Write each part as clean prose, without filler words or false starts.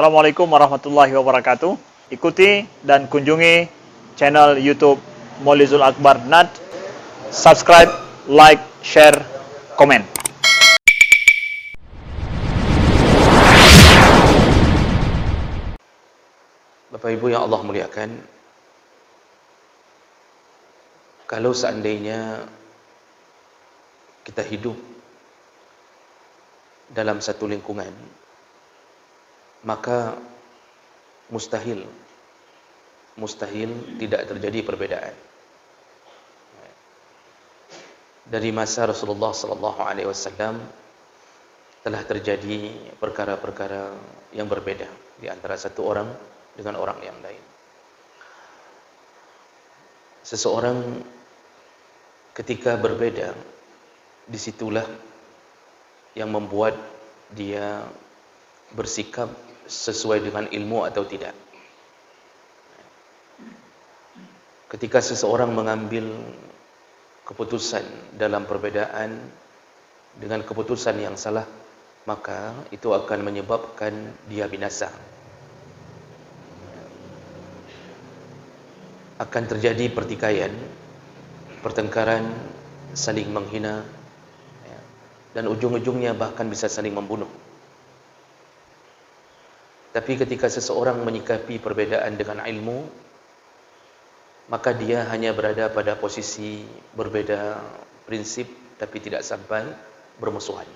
Assalamualaikum warahmatullahi wabarakatuh. Ikuti dan kunjungi channel YouTube Maulizul Akbar NAD. Subscribe, like, share, komen. Bapak Ibu yang Allah muliakan, kalau seandainya kita hidup dalam satu lingkungan, maka mustahil tidak terjadi perbedaan. Dari masa Rasulullah SAW telah terjadi perkara-perkara yang berbeda di antara satu orang dengan orang yang lain. Seseorang ketika berbeda, disitulah yang membuat dia bersikap sesuai dengan ilmu atau tidak. Ketika seseorang mengambil keputusan dalam perbedaan dengan keputusan yang salah, maka itu akan menyebabkan dia binasa. Akan terjadi pertikaian, pertengkaran, saling menghina, dan ujung-ujungnya bahkan bisa saling membunuh. Tapi ketika seseorang menyikapi perbedaan dengan ilmu, maka dia hanya berada pada posisi berbeda prinsip tapi tidak sampai bermusuhan.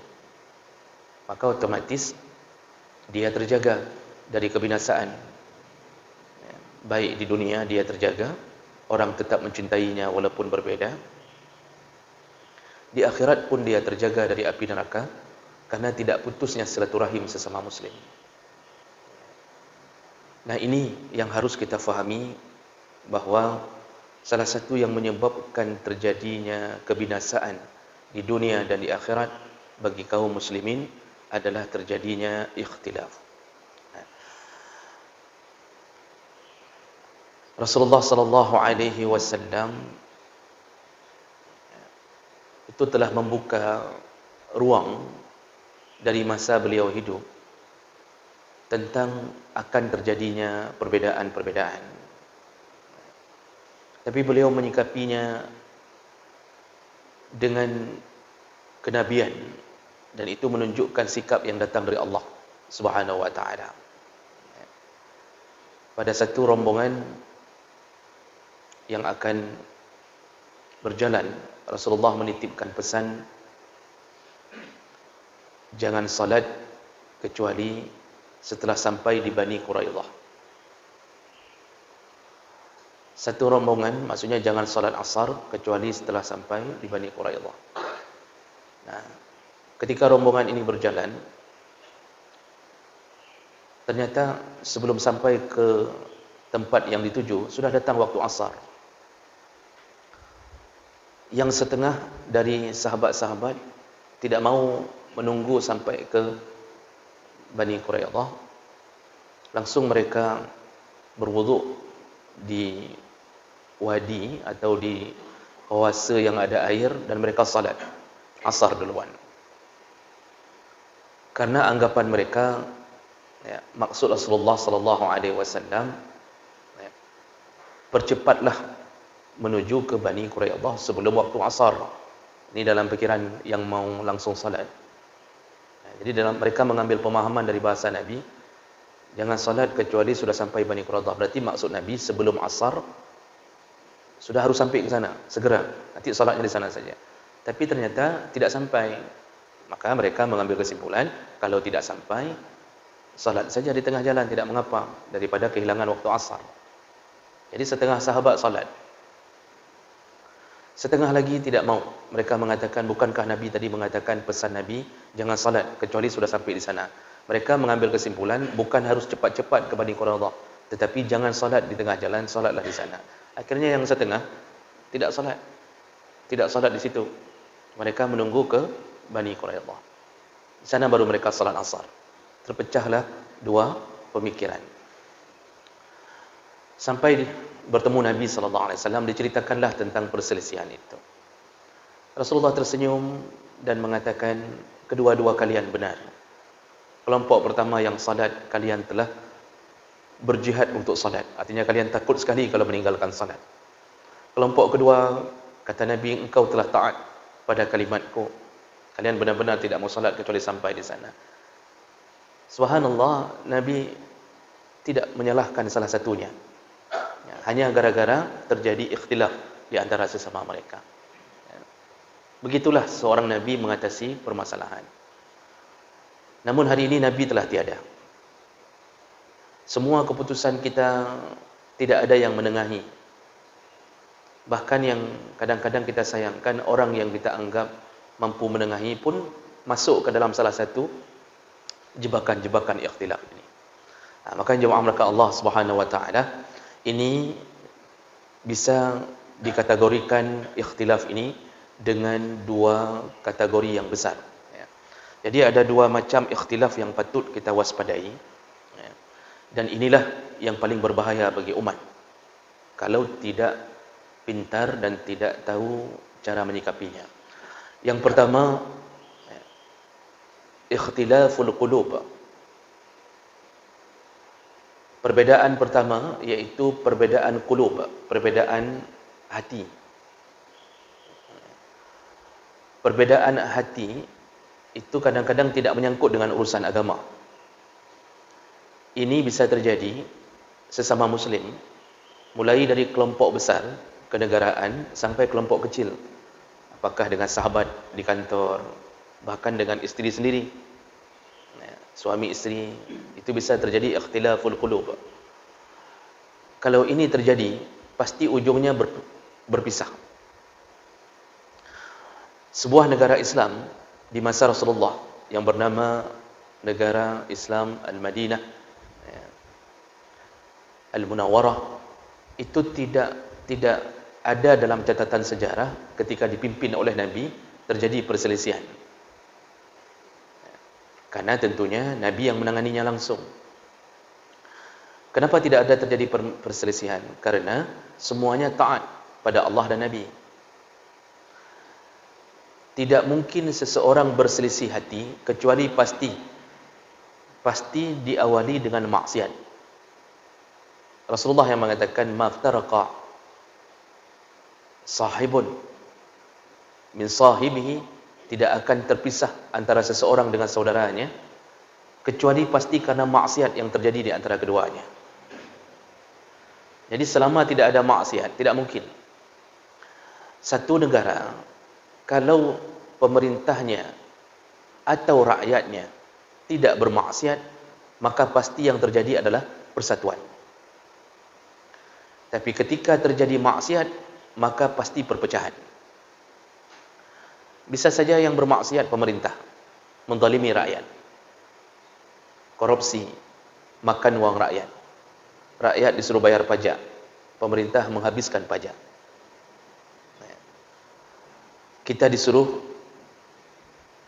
Maka otomatis dia terjaga dari kebinasaan. Baik di dunia dia terjaga, orang tetap mencintainya walaupun berbeda. Di akhirat pun dia terjaga dari api neraka karena tidak putusnya silaturahim sesama muslim. Nah, ini yang harus kita fahami, bahwa salah satu yang menyebabkan terjadinya kebinasaan di dunia dan di akhirat bagi kaum muslimin adalah terjadinya ikhtilaf. Rasulullah sallallahu alaihi wasallam itu telah membuka ruang dari masa beliau hidup tentang akan terjadinya perbedaan-perbedaan. Tapi beliau menyikapinya dengan kenabian, dan itu menunjukkan sikap yang datang dari Allah Subhanahu wa taala. Pada satu rombongan yang akan berjalan, Rasulullah menitipkan pesan, jangan salat kecuali setelah sampai di Bani Quraidah. Satu rombongan, maksudnya jangan salat asar kecuali setelah sampai di Bani Quraidah. Nah, ketika rombongan ini berjalan, ternyata sebelum sampai ke tempat yang dituju, sudah datang waktu asar. Yang setengah dari sahabat-sahabat tidak mau menunggu sampai ke Bani Quraidah, langsung mereka berwuduk di wadi atau di oase yang ada air, dan mereka salat asar duluan. Karena anggapan mereka, maksud Rasulullah sallallahu alaihi wasallam, percepatlah menuju ke Bani Quraidah sebelum waktu asar. Ini dalam pikiran yang mau langsung salat. Jadi mereka mengambil pemahaman dari bahasa Nabi, jangan salat kecuali sudah sampai Bani Quraidah. Berarti maksud Nabi sebelum asar sudah harus sampai ke sana, segera. Nanti salatnya di sana saja. Tapi ternyata tidak sampai. Maka mereka mengambil kesimpulan, kalau tidak sampai, salat saja di tengah jalan, tidak mengapa, daripada kehilangan waktu asar. Jadi setengah sahabat salat, setengah lagi tidak mau. Mereka mengatakan, bukankah Nabi tadi mengatakan pesan Nabi, jangan salat kecuali sudah sampai di sana. Mereka mengambil kesimpulan, bukan harus cepat-cepat ke Bani Quraidah, tetapi jangan salat di tengah jalan, salatlah di sana. Akhirnya yang setengah tidak salat di situ. Mereka menunggu ke Bani Quraidah. Di sana baru mereka salat asar. Terpecahlah dua pemikiran. Sampai bertemu Nabi SAW, diceritakanlah tentang perselisihan itu. Rasulullah tersenyum dan mengatakan, kedua-dua kalian benar. Kelompok pertama yang salat, kalian telah berjihad untuk salat. Artinya kalian takut sekali kalau meninggalkan salat. Kelompok kedua, kata Nabi, engkau telah taat pada kalimatku. Kalian benar-benar tidak mau salat kecuali sampai di sana. Subhanallah, Nabi tidak menyalahkan salah satunya. Ya, hanya gara-gara terjadi ikhtilaf di antara sesama mereka. Ya. Begitulah seorang Nabi mengatasi permasalahan. Namun hari ini Nabi telah tiada. Semua keputusan kita tidak ada yang menengahi. Bahkan yang kadang-kadang kita sayangkan, orang yang kita anggap mampu menengahi pun masuk ke dalam salah satu jebakan-jebakan ikhtilaf ini. Maka jemaah mereka Allah Subhanahu wa taala, ini bisa dikategorikan ikhtilaf ini dengan dua kategori yang besar. Jadi ada dua macam ikhtilaf yang patut kita waspadai. Dan inilah yang paling berbahaya bagi umat kalau tidak pintar dan tidak tahu cara menyikapinya. Yang pertama, ikhtilaful qulub. Perbedaan pertama iaitu perbedaan qulub, perbedaan hati. Perbedaan hati itu kadang-kadang tidak menyangkut dengan urusan agama. Ini bisa terjadi sesama muslim, mulai dari kelompok besar kenegaraan sampai kelompok kecil. Apakah dengan sahabat di kantor, bahkan dengan isteri sendiri, suami isteri, itu bisa terjadi ikhtilaful qulub. Kalau ini terjadi, pasti ujungnya berpisah. Sebuah negara Islam di masa Rasulullah yang bernama negara Islam Al-Madinah Al-Munawwarah, itu tidak ada dalam catatan sejarah ketika dipimpin oleh Nabi terjadi perselisihan. Karena tentunya Nabi yang menanganinya langsung. Kenapa tidak ada terjadi perselisihan? Karena semuanya taat pada Allah dan Nabi. Tidak mungkin seseorang berselisih hati kecuali pasti diawali dengan maksiat. Rasulullah yang mengatakan, "Maftaraqa sahibun min sahibihi," tidak akan terpisah antara seseorang dengan saudaranya kecuali pasti karena maksiat yang terjadi di antara keduanya. Jadi selama tidak ada maksiat, tidak mungkin satu negara, kalau pemerintahnya atau rakyatnya tidak bermaksiat, maka pasti yang terjadi adalah persatuan. Tapi ketika terjadi maksiat, maka pasti perpecahan. Bisa saja yang bermaksiat pemerintah, menzalimi rakyat, korupsi, makan uang rakyat. Rakyat disuruh bayar pajak, pemerintah menghabiskan pajak. Kita disuruh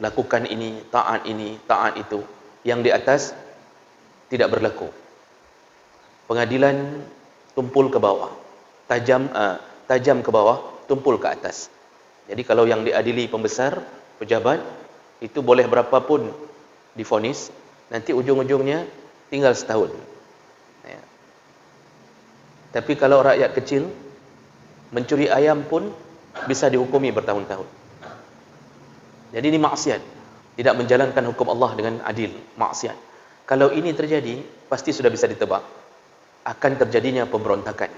lakukan ini, taat itu. Yang di atas tidak berlaku. Pengadilan tumpul ke bawah, tajam ke bawah, tumpul ke atas. Jadi kalau yang diadili pembesar, pejabat, itu boleh berapapun divonis, nanti ujung-ujungnya tinggal setahun. Ya. Tapi kalau rakyat kecil, mencuri ayam pun bisa dihukumi bertahun-tahun. Jadi ini maksiat, tidak menjalankan hukum Allah dengan adil, maksiat. Kalau ini terjadi, pasti sudah bisa ditebak. Akan terjadinya pemberontakan,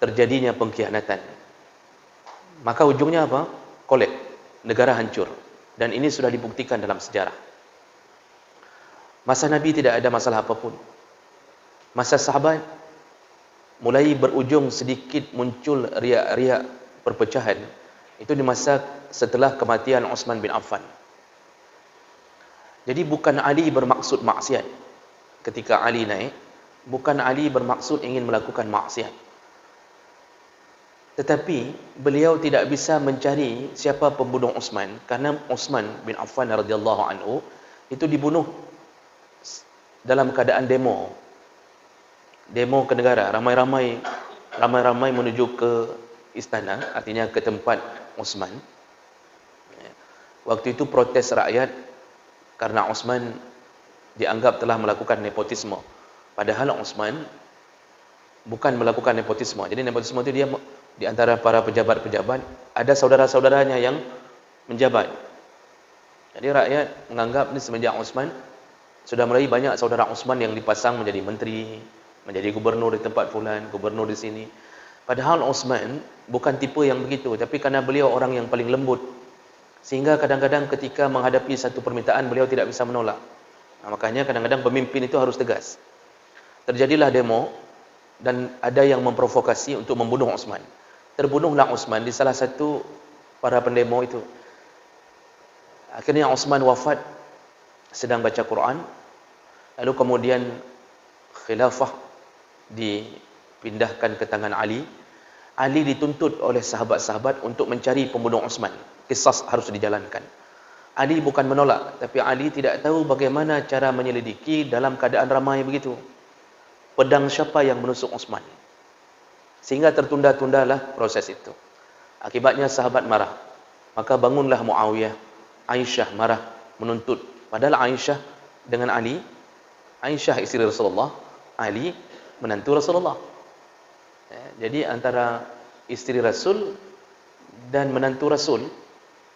terjadinya pengkhianatan. Maka ujungnya apa? Kolap, negara hancur. Dan ini sudah dibuktikan dalam sejarah. Masa Nabi tidak ada masalah apapun. Masa sahabat mulai berujung sedikit muncul riak-riak perpecahan, itu di masa setelah kematian Utsman bin Affan. Jadi bukan Ali bermaksud maksiat. Ketika Ali naik, bukan Ali bermaksud ingin melakukan maksiat. Tetapi beliau tidak bisa mencari siapa pembunuh Utsman, karena Utsman bin Affan radhiyallahu anhu itu dibunuh dalam keadaan demo ke negara, ramai-ramai menuju ke istana, artinya ke tempat Utsman. Waktu itu protes rakyat karena Utsman dianggap telah melakukan nepotisme. Padahal Uthman bukan melakukan nepotisme. Jadi nepotisme itu dia di antara para pejabat-pejabat ada saudara-saudaranya yang menjabat. Jadi rakyat menganggap ni semenjak Uthman sudah mulai banyak saudara Uthman yang dipasang menjadi menteri, menjadi gubernur di tempat fulan, gubernur di sini. Padahal Uthman bukan tipe yang begitu, tapi karena beliau orang yang paling lembut, sehingga kadang-kadang ketika menghadapi satu permintaan beliau tidak bisa menolak. Makanya kadang-kadang pemimpin itu harus tegas. Terjadilah demo dan ada yang memprovokasi untuk membunuh Uthman. Terbunuhlah Uthman di salah satu para pendemo itu. Akhirnya Uthman wafat sedang baca Quran. Lalu kemudian khilafah dipindahkan ke tangan Ali. Ali dituntut oleh sahabat-sahabat untuk mencari pembunuh Uthman. Qisas harus dijalankan. Ali bukan menolak, tapi Ali tidak tahu bagaimana cara menyelidiki dalam keadaan ramai begitu. Pedang siapa yang menusuk Uthman? Sehingga tertunda-tundalah proses itu. Akibatnya sahabat marah. Maka bangunlah Muawiyah. Aisyah marah menuntut. Padahal Aisyah dengan Ali, Aisyah isteri Rasulullah, Ali menantu Rasulullah. Jadi antara isteri Rasul dan menantu Rasul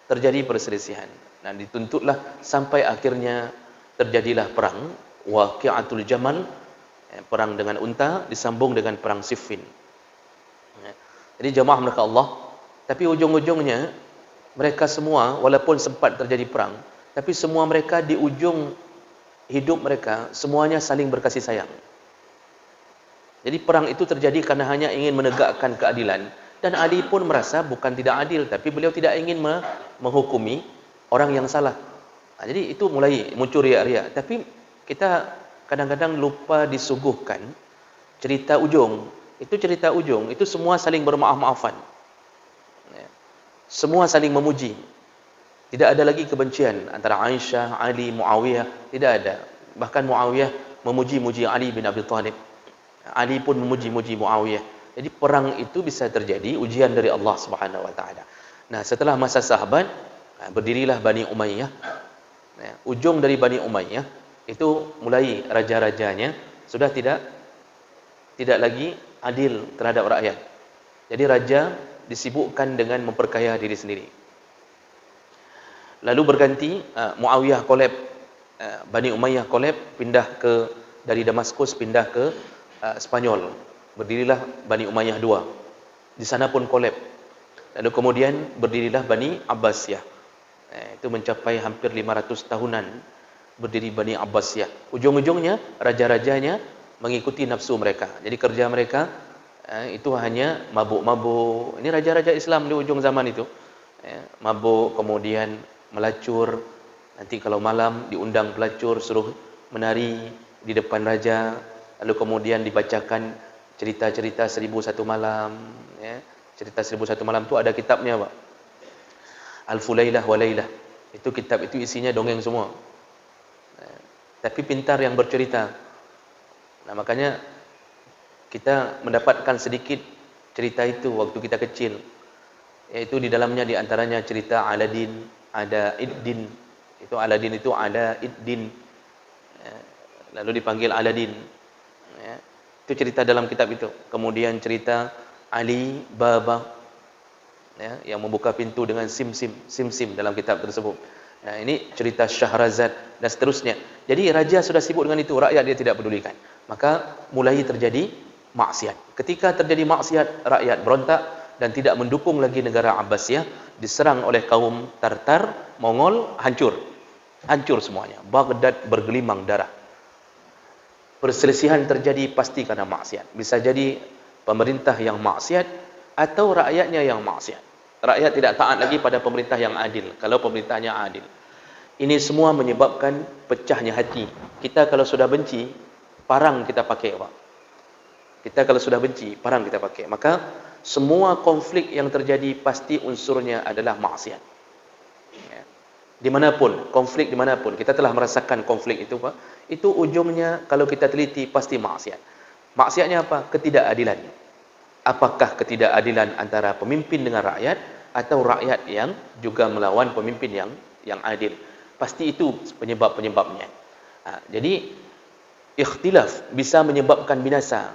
terjadi perselisihan. Dan dituntutlah sampai akhirnya terjadilah perang Waqi'atul Jamal, perang dengan unta disambung dengan perang Siffin. Jadi jemaah mereka Allah, tapi ujung-ujungnya mereka semua walaupun sempat terjadi perang, tapi semua mereka di ujung hidup mereka semuanya saling berkasih sayang. Jadi perang itu terjadi karena hanya ingin menegakkan keadilan, dan Ali pun merasa bukan tidak adil, tapi beliau tidak ingin menghukumi orang yang salah. Jadi itu mulai muncul riak-riak. Tapi kita kadang-kadang lupa disuguhkan cerita ujung. Itu cerita ujung, itu semua saling bermaaf-maafan. Semua saling memuji. Tidak ada lagi kebencian antara Aisyah, Ali, Muawiyah, tidak ada. Bahkan Muawiyah memuji-muji Ali bin Abi Thalib. Ali pun memuji-muji Muawiyah. Jadi perang itu bisa terjadi ujian dari Allah Subhanahu wa taala. Nah, setelah masa sahabat, berdirilah Bani Umayyah. Ujung dari Bani Umayyah itu mulai raja-rajanya sudah tidak lagi adil terhadap rakyat. Jadi raja disibukkan dengan memperkaya diri sendiri. Lalu berganti Muawiyah kolab, Bani Umayyah kolab, pindah dari Damaskus pindah ke Spanyol. Berdirilah Bani Umayyah II. Di sana pun kolab. Lalu kemudian berdirilah Bani Abbasiyah. Itu mencapai hampir 500 tahunan berdiri Bani Abbasiyah. Ujung-ujungnya raja-rajanya mengikuti nafsu mereka. Jadi kerja mereka itu hanya mabuk-mabuk. Ini raja-raja Islam di ujung zaman itu. Mabuk, kemudian melacur. Nanti kalau malam diundang pelacur, suruh menari di depan raja. Lalu kemudian dibacakan cerita-cerita 1001 malam. Cerita 1001 malam itu ada kitabnya, Pak. Al-Fulailah wa Lailah. Itu kitab itu isinya dongeng semua. Tapi pintar yang bercerita. Nah, makanya kita mendapatkan sedikit cerita itu waktu kita kecil. Yaitu di dalamnya di antaranya cerita Aladin, ada Iddin. Itu Aladin itu ada Iddin. Lalu dipanggil Aladin. Itu cerita dalam kitab itu. Kemudian cerita Ali Baba, yang membuka pintu dengan sim-sim dalam kitab tersebut. Nah, ini cerita Syahrazad dan seterusnya. Jadi raja sudah sibuk dengan itu, rakyat dia tidak pedulikan. Maka mulai terjadi maksiat. Ketika terjadi maksiat, rakyat berontak dan tidak mendukung lagi negara Abbasiyah, diserang oleh kaum Tartar, Mongol, hancur semuanya. Baghdad bergelimang darah. Perselisihan terjadi pasti karena maksiat. Bisa jadi pemerintah yang maksiat atau rakyatnya yang maksiat. Rakyat tidak taat lagi pada pemerintah yang adil. Kalau pemerintahnya adil, ini semua menyebabkan pecahnya hati. Kita kalau sudah benci, parang kita pakai, Pak. Kita kalau sudah benci, parang kita pakai. Maka semua konflik yang terjadi pasti unsurnya adalah maksiat. Dimanapun, konflik dimanapun, kita telah merasakan konflik itu, Pak. Itu ujungnya kalau kita teliti pasti maksiat. Maksiatnya apa? Ketidakadilan. Apakah ketidakadilan antara pemimpin dengan rakyat atau rakyat yang juga melawan pemimpin yang adil? Pasti itu penyebab-penyebabnya. Jadi ikhtilaf bisa menyebabkan binasa.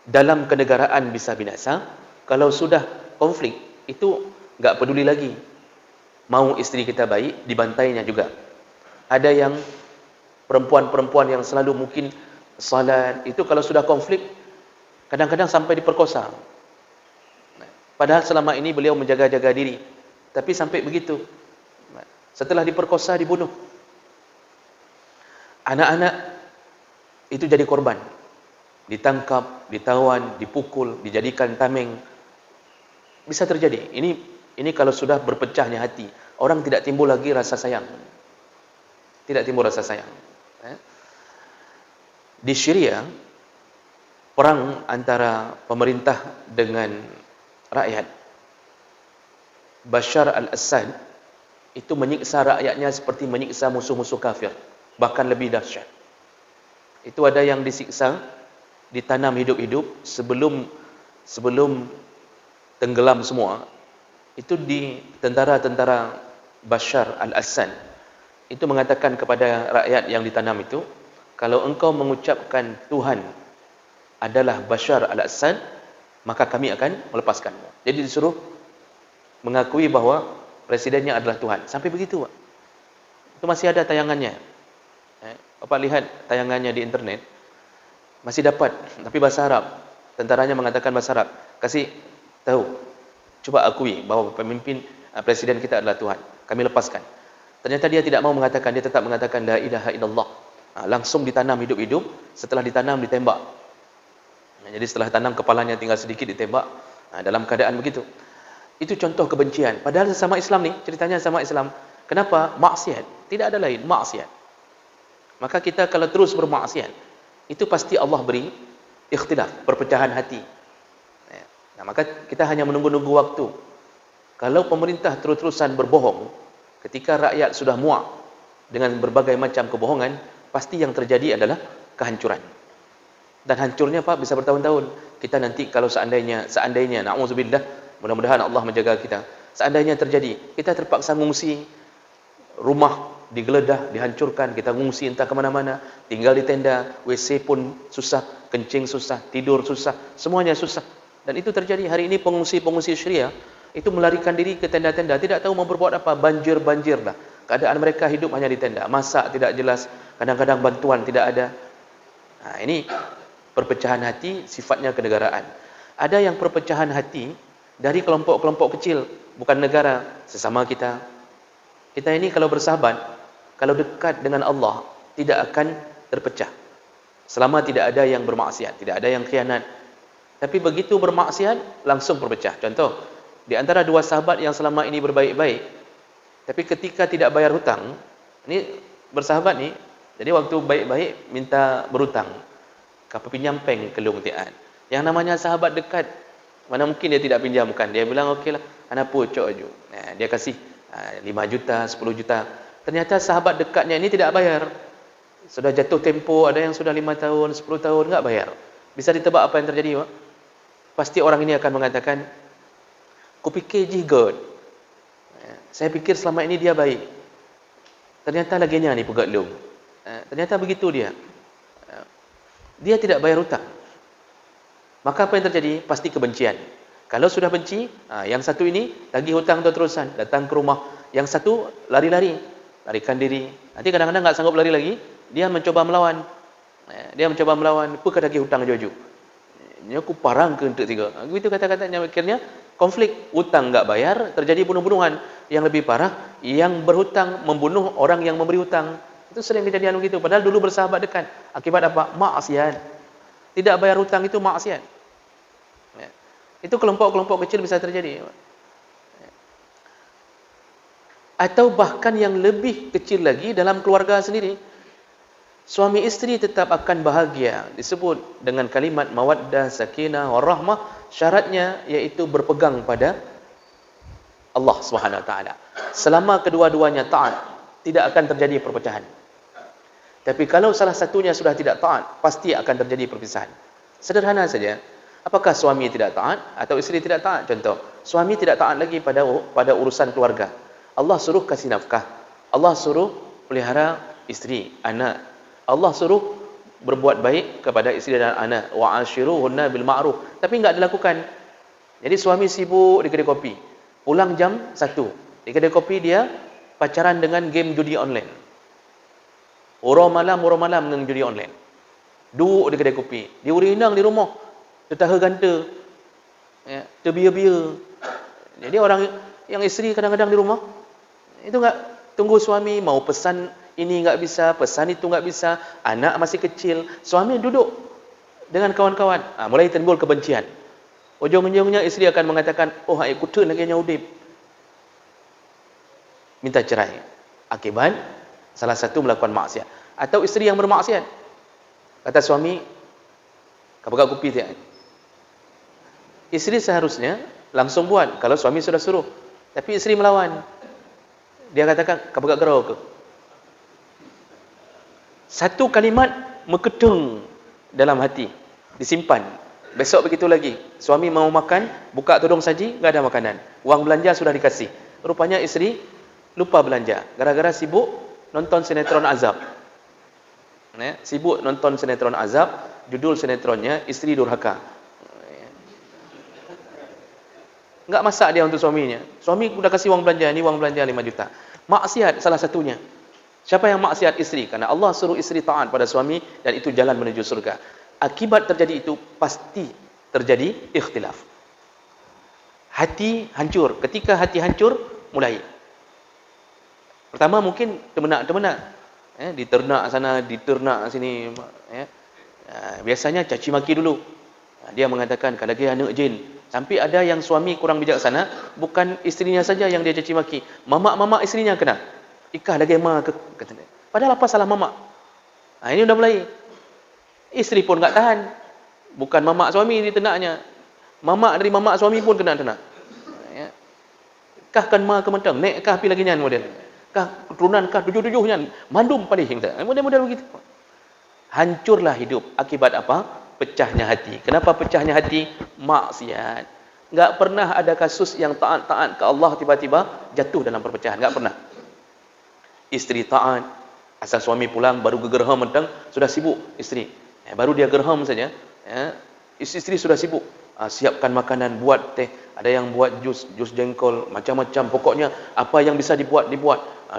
Dalam kenegaraan bisa binasa. Kalau sudah konflik, itu enggak peduli lagi. Mau isteri kita baik, dibantainya juga. Ada yang perempuan-perempuan yang selalu mungkin salat, itu kalau sudah konflik, kadang-kadang sampai diperkosa. Padahal selama ini beliau menjaga-jaga diri. Tapi sampai begitu. Setelah diperkosa, dibunuh. Anak-anak itu jadi korban. Ditangkap, ditawan, dipukul, dijadikan tameng. Bisa terjadi. Ini kalau sudah berpecahnya hati. Orang tidak timbul lagi rasa sayang. Tidak timbul rasa sayang. Di Syria, perang antara pemerintah dengan rakyat. Bashar al-Assad itu menyiksa rakyatnya seperti menyiksa musuh-musuh kafir. Bahkan lebih dahsyat. Itu ada yang disiksa, ditanam hidup-hidup sebelum tenggelam semua. Itu di tentara-tentara Bashar al-Assad itu mengatakan kepada rakyat yang ditanam itu, kalau engkau mengucapkan Tuhan adalah Bashar al-Assad, maka kami akan melepaskanmu. Jadi disuruh mengakui bahawa presidennya adalah Tuhan. Sampai begitu, Pak. Itu masih ada tayangannya. Bapak lihat tayangannya di internet. Masih dapat, tapi bahasa Arab. Tentaranya mengatakan bahasa Arab. Kasih tahu, coba akui bahawa pemimpin presiden kita adalah Tuhan. Kami lepaskan. Ternyata dia tidak mau mengatakan, dia tetap mengatakan la ilaha illallah. Langsung ditanam hidup-hidup, setelah ditanam ditembak. Jadi setelah tanam kepalanya tinggal sedikit ditembak. Dalam keadaan begitu. Itu contoh kebencian. Padahal sesama Islam ni, ceritanya sama Islam. Kenapa? Maksiat. Tidak ada lain, maksiat. Maka kita kalau terus bermaksiat, itu pasti Allah beri ikhtilaf, perpecahan hati. Maka kita hanya menunggu-nunggu waktu. Kalau pemerintah terus-terusan berbohong, ketika rakyat sudah muak dengan berbagai macam kebohongan, pasti yang terjadi adalah kehancuran. Dan hancurnya Pak bisa bertahun-tahun. Kita nanti kalau seandainya na'udzubillah, mudah-mudahan Allah menjaga kita. Seandainya terjadi, kita terpaksa mengungsi, rumah digeledah, dihancurkan, kita mengungsi entah ke mana-mana, tinggal di tenda, WC pun susah, kencing susah, tidur susah, semuanya susah. Dan itu terjadi hari ini. Pengungsi-pengungsi Syria itu melarikan diri ke tenda-tenda, tidak tahu mau berbuat apa, banjir dah. Keadaan mereka hidup hanya di tenda, masak tidak jelas, kadang-kadang bantuan tidak ada. Ini perpecahan hati, sifatnya kenegaraan. Ada yang perpecahan hati dari kelompok-kelompok kecil, bukan negara, sesama kita. Kita ini kalau bersahabat, kalau dekat dengan Allah, tidak akan terpecah. Selama tidak ada yang bermaksiat, tidak ada yang khianat. Tapi begitu bermaksiat, langsung berpecah. Contoh, di antara dua sahabat yang selama ini berbaik-baik, tapi ketika tidak bayar hutang, ini bersahabat ni, jadi waktu baik-baik minta berhutang. Kapa pinjam peng kelung tian. Yang namanya sahabat dekat, mana mungkin dia tidak pinjamkan. Dia bilang okeylah, ana pucuk aju. Dia kasih 5 juta, 10 juta. Ternyata sahabat dekatnya ini tidak bayar. Sudah jatuh tempo, ada yang sudah 5 tahun, 10 tahun enggak bayar. Bisa ditebak apa yang terjadi, Pak? Pasti orang ini akan mengatakan, kupikir je God. Saya pikir selama ini dia baik. Ternyata laginya ni pegatlung. Ternyata begitu dia. Dia tidak bayar hutang. Maka apa yang terjadi? Pasti kebencian. Kalau sudah benci, yang satu ini lagi hutang terus-terusan, datang ke rumah. Yang satu lari-lari, larikan diri. Nanti kadang-kadang enggak sanggup lari lagi, dia mencoba melawan. Apa lagi hutang jojo. Ini aku parang ke untuk tiga. Begitu kata-katanya, akhirnya konflik, hutang enggak bayar, terjadi bunuh-bunuhan. Yang lebih parah, yang berhutang membunuh orang yang memberi hutang. Itu sering kejadian begitu. Padahal dulu bersahabat dekat. Akibat apa? Maksiat. Tidak bayar hutang itu maksiat. Itu kelompok-kelompok kecil bisa terjadi. Atau bahkan yang lebih kecil lagi dalam keluarga sendiri. Suami isteri tetap akan bahagia. Disebut dengan kalimat mawaddah, sakinah, warahmah. Syaratnya yaitu berpegang pada Allah Subhanahu Wa Taala. Selama kedua-duanya taat, tidak akan terjadi perpecahan. Tapi kalau salah satunya sudah tidak taat, pasti akan terjadi perpisahan. Sederhana saja. Apakah suami tidak taat atau isteri tidak taat? Contoh, suami tidak taat lagi pada urusan keluarga. Allah suruh kasih nafkah. Allah suruh pelihara isteri, anak. Allah suruh berbuat baik kepada isteri dan anak. Wa ashiruhunna bil ma'ruf. Tapi enggak dilakukan. Jadi suami sibuk di kedai kopi. Pulang jam 1. Di kedai kopi dia pacaran dengan game judi online. Orang malam dengan judi online. Duduk di kedai kopi. Dia urinang di rumah. Tetaha ganta. Ya, terbia-bia. Jadi orang yang isteri kadang-kadang di rumah itu enggak tunggu suami mau pesan ini enggak bisa, pesan itu enggak bisa, anak masih kecil, suami duduk dengan kawan-kawan, mulai timbul kebencian. Ujung-ujungnya isteri akan mengatakan, oh ai kutu lagi udip. Minta cerai. Akibat salah satu melakukan maksiat atau isteri yang bermaksiat. Kata suami, "Kapag kopi tiyan." Isteri seharusnya langsung buat kalau suami sudah suruh. Tapi isteri melawan. Dia katakan, "Kapag garau ke?" Satu kalimat mengketung dalam hati, disimpan. Besok begitu lagi. Suami mau makan, buka tudung saji, enggak ada makanan. Wang belanja sudah dikasih. Rupanya isteri lupa belanja gara-gara sibuk nonton sinetron azab. Sibuk nonton sinetron azab, judul sinetronnya Isteri Durhaka. Enggak masak dia untuk suaminya. Suami sudah kasih wang belanja, ni wang belanja 5 juta. Maksiat salah satunya. Siapa yang maksiat? Isteri. Karena Allah suruh isteri taat pada suami dan itu jalan menuju surga. Akibat terjadi itu pasti terjadi ikhtilaf. Hati hancur. Ketika hati hancur, mulai. Pertama mungkin termenak. Diternak sana, diternak sini. Biasanya caci maki dulu. Dia mengatakan, kalau dia anak jin. Sampai ada yang suami kurang bijaksana, bukan isterinya saja yang dia caci maki. Mamak-mamak isterinya kena. Ikah lagi mak kata dia. Padahal apa salah mamak? Ini udah mulai. Isteri pun enggak tahan. Bukan mamak suami ditenaknya. Mamak dari mamak suami pun kena tenak. Kah kan mak kementang, nek kah pi lagi nyan model. Kah keturunan kah 7-7 mandum paling kita. Model-model begitu. Hancurlah hidup akibat apa? Pecahnya hati. Kenapa pecahnya hati? Maksiat. Enggak pernah ada kasus yang taat-taat ke Allah tiba-tiba jatuh dalam perpecahan. Enggak pernah. Isteri taat, asal suami pulang baru gegerham mentang, sudah sibuk isteri. Baru dia gerham saja, isteri sudah sibuk. Siapkan makanan, buat teh, ada yang buat jus jengkol, macam-macam. Pokoknya apa yang bisa dibuat.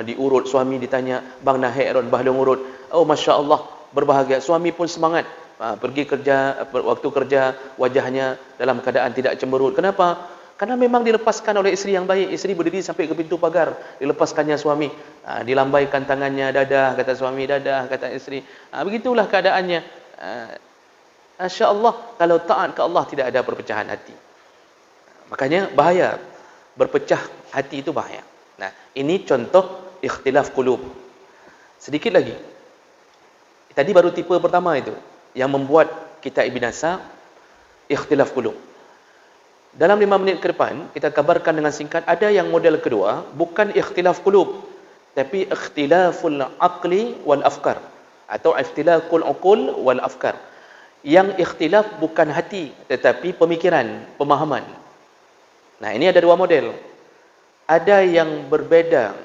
Diurut, suami ditanya, "Bang nahek ron, bah dong urut." Oh, Masya Allah, berbahagia. Suami pun semangat. Pergi kerja, waktu kerja wajahnya dalam keadaan tidak cemberut. Kenapa? Karena memang dilepaskan oleh isteri yang baik. Isteri berdiri sampai ke pintu pagar, dilepaskannya suami. Dilambaikan tangannya, dadah, kata suami, dadah, kata isteri. Begitulah keadaannya. Masya Allah, kalau taat ke Allah tidak ada perpecahan hati. Makanya bahaya. Berpecah hati itu bahaya. Nah, ini contoh ikhtilaf qulub. Sedikit lagi. Tadi baru tipe pertama itu yang membuat kita binasa, ikhtilaf qulub. Dalam 5 minit ke depan kita kabarkan dengan singkat, ada yang model kedua, bukan ikhtilaf qulub, tapi ikhtilaful aqli wal afkar atau ikhtilaful uqul wal afkar. Yang ikhtilaf bukan hati tetapi pemikiran, pemahaman. Nah, ini ada 2 model. Ada yang berbeda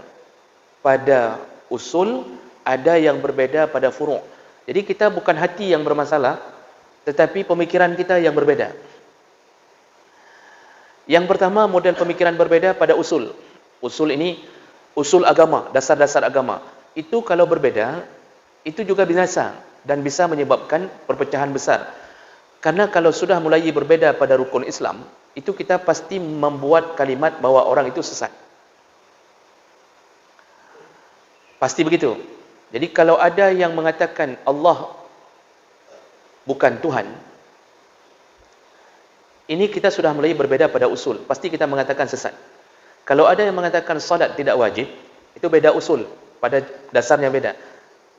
pada usul, ada yang berbeda pada furu'. Jadi kita bukan hati yang bermasalah, tetapi pemikiran kita yang berbeda. Yang pertama, model pemikiran berbeda pada usul. Usul ini, usul agama, dasar-dasar agama. Itu kalau berbeda, itu juga binasa dan bisa menyebabkan perpecahan besar. Karena kalau sudah mulai berbeda pada rukun Islam, itu kita pasti membuat kalimat bahwa orang itu sesat. Pasti begitu. Jadi kalau ada yang mengatakan Allah bukan Tuhan, ini kita sudah mulai berbeda pada usul. Pasti kita mengatakan sesat. Kalau ada yang mengatakan salat tidak wajib, itu beda usul. Pada dasarnya beda.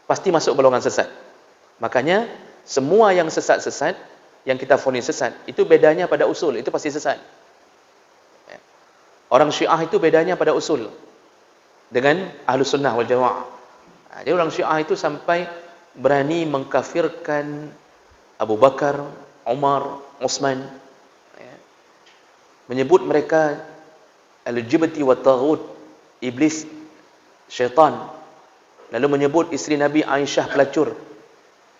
Pasti masuk golongan sesat. Makanya semua yang sesat-sesat, yang kita vonis sesat, itu bedanya pada usul. Itu pasti sesat. Orang Syiah itu bedanya pada usul dengan Ahlus Sunnah wal Jamaah. Jadi orang Syiah itu sampai berani mengkafirkan Abu Bakar, Umar, Utsman, menyebut mereka al-jibti wa taghut, iblis, syaitan. lalu menyebut isteri Nabi Aisyah pelacur.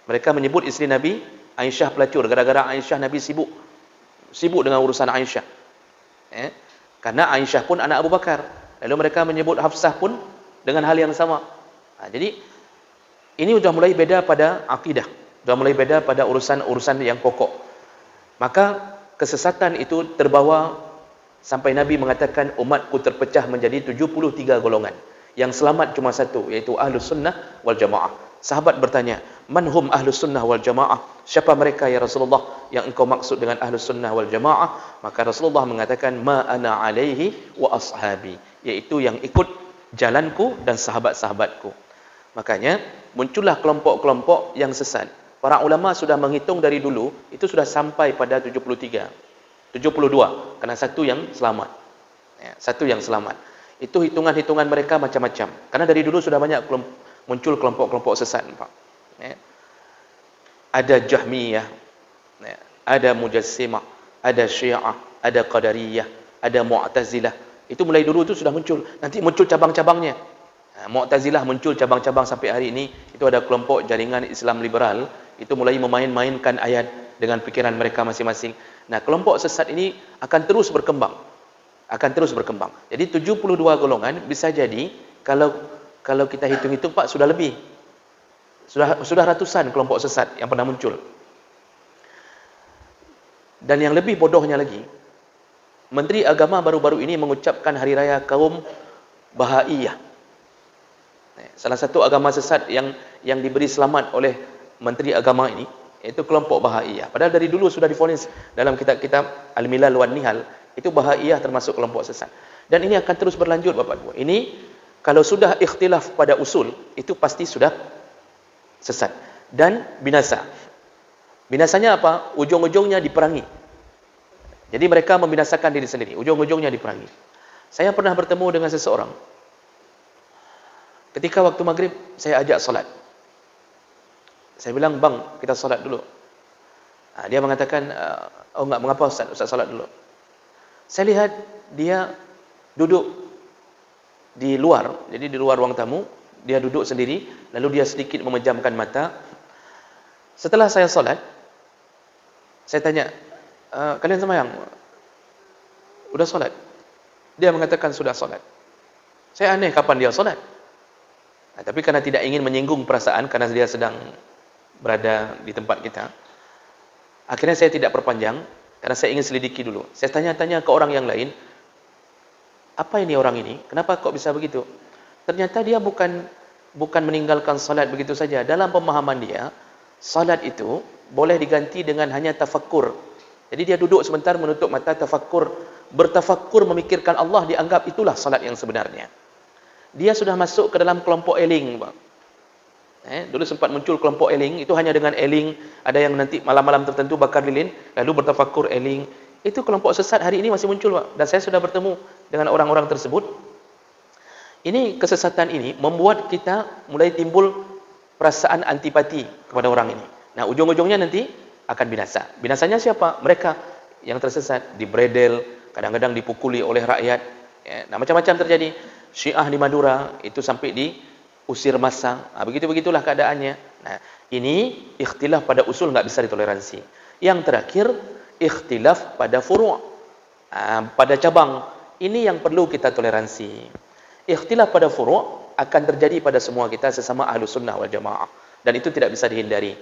Mereka menyebut isteri Nabi Aisyah pelacur gara-gara Aisyah Nabi sibuk dengan urusan Aisyah. Karena Aisyah pun anak Abu Bakar. Lalu mereka menyebut Hafsah pun dengan hal yang sama. Jadi ini sudah mulai beda pada akidah, sudah mulai beda pada urusan-urusan yang pokok. Maka kesesatan itu terbawa sampai Nabi mengatakan umatku terpecah menjadi 73 golongan. Yang selamat cuma satu, iaitu Ahlus Sunnah wal Jamaah. Sahabat bertanya, "Man hum Ahlus Sunnah wal Jamaah?" Siapa mereka ya Rasulullah yang engkau maksud dengan Ahlus Sunnah wal Jamaah? Maka Rasulullah mengatakan, "Ma ana alaihi wa ashabi," iaitu yang ikut jalanku dan sahabat-sahabatku. Makanya muncullah kelompok-kelompok yang sesat. Para ulama sudah menghitung dari dulu, itu sudah sampai pada 72, karena satu yang selamat. Satu yang selamat. Itu hitungan-hitungan mereka macam-macam. Karena dari dulu sudah banyak muncul kelompok-kelompok sesat, Pak. Ada Jahmiyah, ada Mujassimah, ada Syiah, ada Qadariyah, ada Mu'tazilah. Itu mulai dulu itu sudah muncul. Nanti muncul cabang-cabangnya. Mu'tazilah muncul cabang-cabang sampai hari ini. Itu ada kelompok jaringan Islam liberal. Itu mulai memain-mainkan ayat dengan pikiran mereka masing-masing. Nah, kelompok sesat ini akan terus berkembang. Jadi 72 golongan bisa jadi kalau kita hitung-hitung Pak sudah lebih. Sudah ratusan kelompok sesat yang pernah muncul. Dan yang lebih bodohnya lagi, Menteri Agama baru-baru ini mengucapkan hari raya kaum Bahaiyah. Salah satu agama sesat yang diberi selamat oleh Menteri Agama ini, iaitu kelompok Bahaiyah. Padahal dari dulu sudah divonis dalam kitab-kitab Al-Milal wan Nihal, itu Bahaiyah termasuk kelompok sesat. Dan ini akan terus berlanjut Bapak Ibu. Ini kalau sudah ikhtilaf pada usul, itu pasti sudah sesat dan binasa. Binasanya apa? Ujung-ujungnya diperangi. Jadi mereka membinasakan diri sendiri, ujung-ujungnya diperangi. Saya pernah bertemu dengan seseorang. Ketika waktu maghrib, saya ajak solat. Saya bilang, "Bang, kita solat dulu." Dia mengatakan, "Oh enggak, mengapa Ustaz solat dulu?" Saya lihat dia duduk di luar, jadi di luar ruang tamu, dia duduk sendiri, lalu dia sedikit memejamkan mata. Setelah saya solat, saya tanya, "Kalian sembahyang?" "Udah solat." Dia mengatakan sudah solat. Saya aneh kapan dia solat. Tapi karena tidak ingin menyinggung perasaan, karena dia sedang berada di tempat kita, akhirnya saya tidak perpanjang, karena saya ingin selidiki dulu. Saya tanya-tanya ke orang yang lain, "Apa ini orang ini? Kenapa kok bisa begitu?" Ternyata dia bukan meninggalkan salat begitu saja. Dalam pemahaman dia, salat itu boleh diganti dengan hanya tafakkur. Jadi dia duduk sebentar, menutup mata, tafakkur. Bertafakkur memikirkan Allah, dianggap itulah salat yang sebenarnya. Dia sudah masuk ke dalam kelompok eling, Bang. Dulu sempat muncul kelompok eling, itu hanya dengan eling, ada yang nanti malam-malam tertentu bakar lilin, lalu bertafakkur eling. Itu kelompok sesat hari ini masih muncul, Pak. Dan saya sudah bertemu dengan orang-orang tersebut. Ini kesesatan ini membuat kita mulai timbul perasaan antipati kepada orang ini. Nah, ujung-ujungnya nanti akan binasa. Binasanya siapa? Mereka yang tersesat, dibredel, kadang-kadang dipukuli oleh rakyat. Nah, macam-macam terjadi. Syiah di Madura itu sampai diusir massa. Begitu-begitulah keadaannya. Nah, ini ikhtilaf pada usul nggak bisa ditoleransi. Yang terakhir, ikhtilaf pada furu', pada cabang. Ini yang perlu kita toleransi. Ikhtilaf pada furu' akan terjadi pada semua kita sesama Ahlus Sunnah wal Jamaah, dan itu tidak bisa dihindari.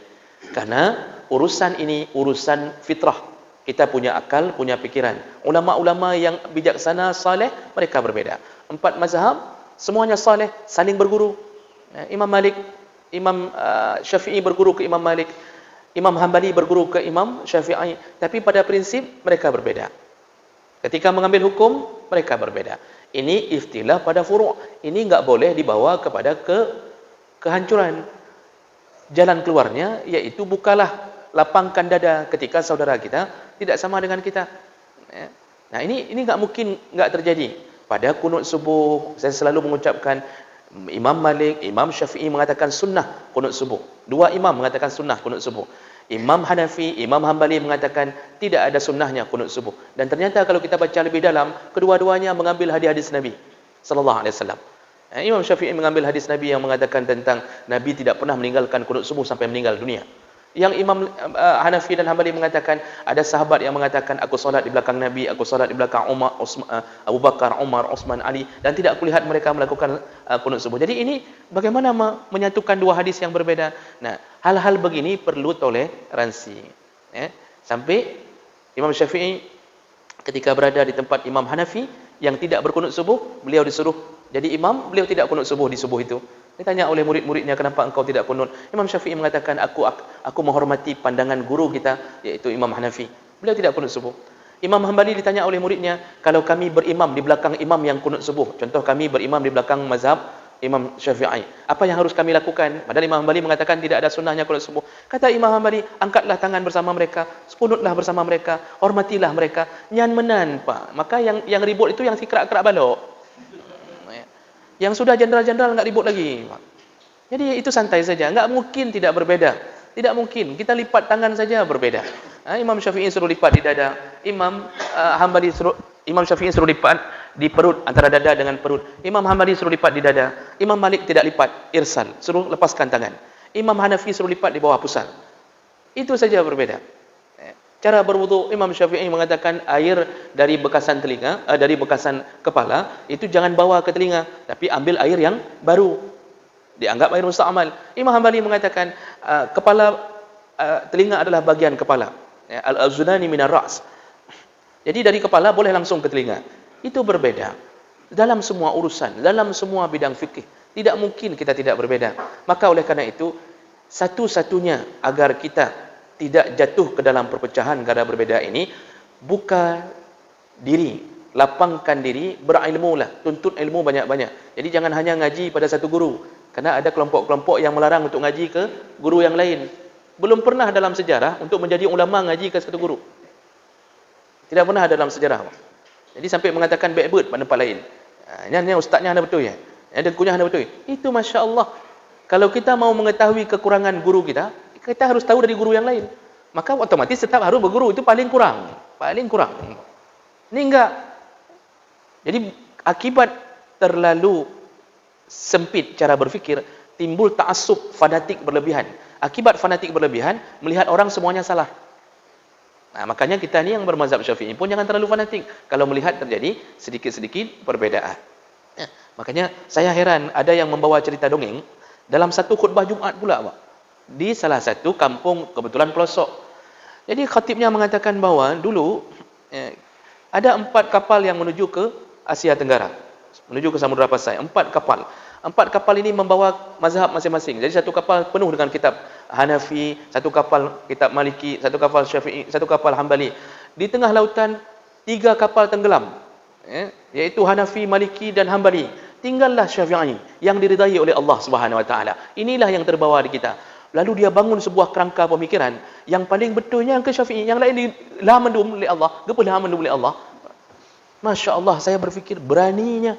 Karena urusan ini urusan fitrah. Kita punya akal, punya pikiran. Ulama-ulama yang bijaksana, saleh, mereka berbeda. 4 mazhab, semuanya saleh, saling berguru. Imam Malik, Imam Syafi'i berguru ke Imam Malik, Imam Hambali berguru ke Imam Syafi'i. Tapi pada prinsip mereka berbeda. Ketika mengambil hukum, mereka berbeda. Ini ikhtilaf pada furu'. Ini enggak boleh dibawa kepada kehancuran. Jalan keluarnya yaitu bukalah, lapangkan dada ketika saudara kita tidak sama dengan kita. Nah, ini enggak mungkin enggak terjadi. Pada kunut subuh, saya selalu mengucapkan, Imam Malik, Imam Syafi'i mengatakan sunnah kunut subuh. 2 imam mengatakan sunnah kunut subuh. Imam Hanafi, Imam Hambali mengatakan tidak ada sunnahnya kunut subuh. Dan ternyata kalau kita baca lebih dalam, kedua-duanya mengambil hadis-hadis Nabi sallallahu alaihi wasallam. Imam Syafi'i mengambil hadis Nabi yang mengatakan tentang Nabi tidak pernah meninggalkan kunut subuh sampai meninggal dunia. Yang Imam Hanafi dan Hambali mengatakan, ada sahabat yang mengatakan, aku solat di belakang Nabi, aku solat di belakang Abu Bakar, Umar, Osman, Ali, dan tidak kulihat mereka melakukan kunut subuh. Jadi ini bagaimana menyatukan dua hadis yang berbeda. Nah, hal-hal begini perlu toleransi. Sampai Imam Syafi'i ketika berada di tempat Imam Hanafi yang tidak berkunut subuh, beliau disuruh jadi imam, beliau tidak kunut subuh di subuh itu. Ditanya oleh murid-muridnya, kenapa engkau tidak kunut? Imam Syafi'i mengatakan, aku menghormati pandangan guru kita, yaitu Imam Hanafi. Beliau tidak kunut subuh. Imam Hambali ditanya oleh muridnya, kalau kami berimam di belakang imam yang kunut subuh, contoh kami berimam di belakang mazhab Imam Syafi'i, apa yang harus kami lakukan? Padahal Imam Hambali mengatakan tidak ada sunnahnya kunut subuh. Kata Imam Hambali, angkatlah tangan bersama mereka, kunutlah bersama mereka, hormatilah mereka. Nyan menan, Pak. Maka yang ribut itu yang si kerak-kerak balok. Yang sudah jenderal-jenderal enggak ribut lagi. Jadi itu santai saja, enggak mungkin tidak berbeda. Tidak mungkin, kita lipat tangan saja berbeda. Imam Syafi'i suruh lipat di dada, Imam Syafi'i suruh lipat di perut, antara dada dengan perut. Imam Hambali suruh lipat di dada. Imam Malik tidak lipat, irsal, suruh lepaskan tangan. Imam Hanafi suruh lipat di bawah pusar. Itu saja berbeda. Cara berwudu, Imam Syafi'i mengatakan air dari bekasan telinga, dari bekasan kepala, itu jangan bawa ke telinga, tapi ambil air yang baru. Dianggap air musta'mal. Imam Hambali mengatakan telinga adalah bagian kepala. Al-azunani minar ra's. Jadi dari kepala boleh langsung ke telinga. Itu berbeda. Dalam semua urusan, dalam semua bidang fikih, tidak mungkin kita tidak berbeda. Maka oleh karena itu, satu-satunya agar kita tidak jatuh ke dalam perpecahan gara berbeda ini, buka diri, lapangkan diri, berilmulah, tuntut ilmu banyak-banyak. Jadi jangan hanya ngaji pada satu guru, karena ada kelompok-kelompok yang melarang untuk ngaji ke guru yang lain. Belum pernah dalam sejarah untuk menjadi ulama ngaji ke satu guru. Tidak pernah dalam sejarah. Jadi sampai mengatakan backward pada tempat lain. Ini ustaznya ada betul ya? Ada kunyah ada betul. Itu Masya Allah. Kalau kita mau mengetahui kekurangan guru kita harus tahu dari guru yang lain. Maka otomatis tetap harus berguru. Itu paling kurang. Paling kurang. Ini enggak. Jadi akibat terlalu sempit cara berfikir, timbul ta'assub, fanatik berlebihan. Akibat fanatik berlebihan, melihat orang semuanya salah. Nah, makanya kita ni yang bermazhab Syafi'i pun jangan terlalu fanatik. Kalau melihat terjadi sedikit-sedikit perbedaan. Makanya saya heran, ada yang membawa cerita dongeng dalam satu khutbah Jumaat pula, Pak. Di salah satu kampung kebetulan pelosok. Jadi khatibnya mengatakan bahawa dulu ada 4 kapal yang menuju ke Asia Tenggara, menuju ke Samudra Pasai. 4 kapal. 4 kapal ini membawa mazhab masing-masing. Jadi satu kapal penuh dengan kitab Hanafi, satu kapal kitab Maliki, satu kapal Syafi'i, satu kapal Hambali. Di tengah lautan 3 kapal tenggelam, yaitu Hanafi, Maliki dan Hambali. Tinggallah Syafi'i yang diridai oleh Allah Subhanahu Wa Taala. Inilah yang terbawa di kita. Lalu dia bangun sebuah kerangka pemikiran yang paling betulnya yang ke Syafi'i, yang lain la mandum oleh Allah, gepelah mandum oleh Allah. Masya Allah, saya berfikir beraninya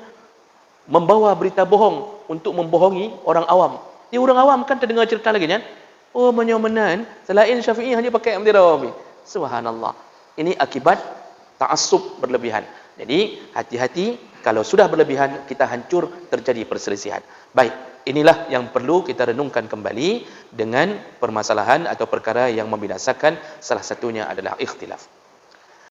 membawa berita bohong untuk membohongi orang awam. Dia orang awam kan terdengar cerita lagi kan? Oh, menyomenan selain Syafi'i hanya pakai Amdirawi. Subhanallah. Ini akibat ta'assub berlebihan. Jadi hati-hati, kalau sudah berlebihan kita hancur, terjadi perselisihan. Baik, inilah yang perlu kita renungkan kembali dengan permasalahan atau perkara yang membinasakan, salah satunya adalah ikhtilaf.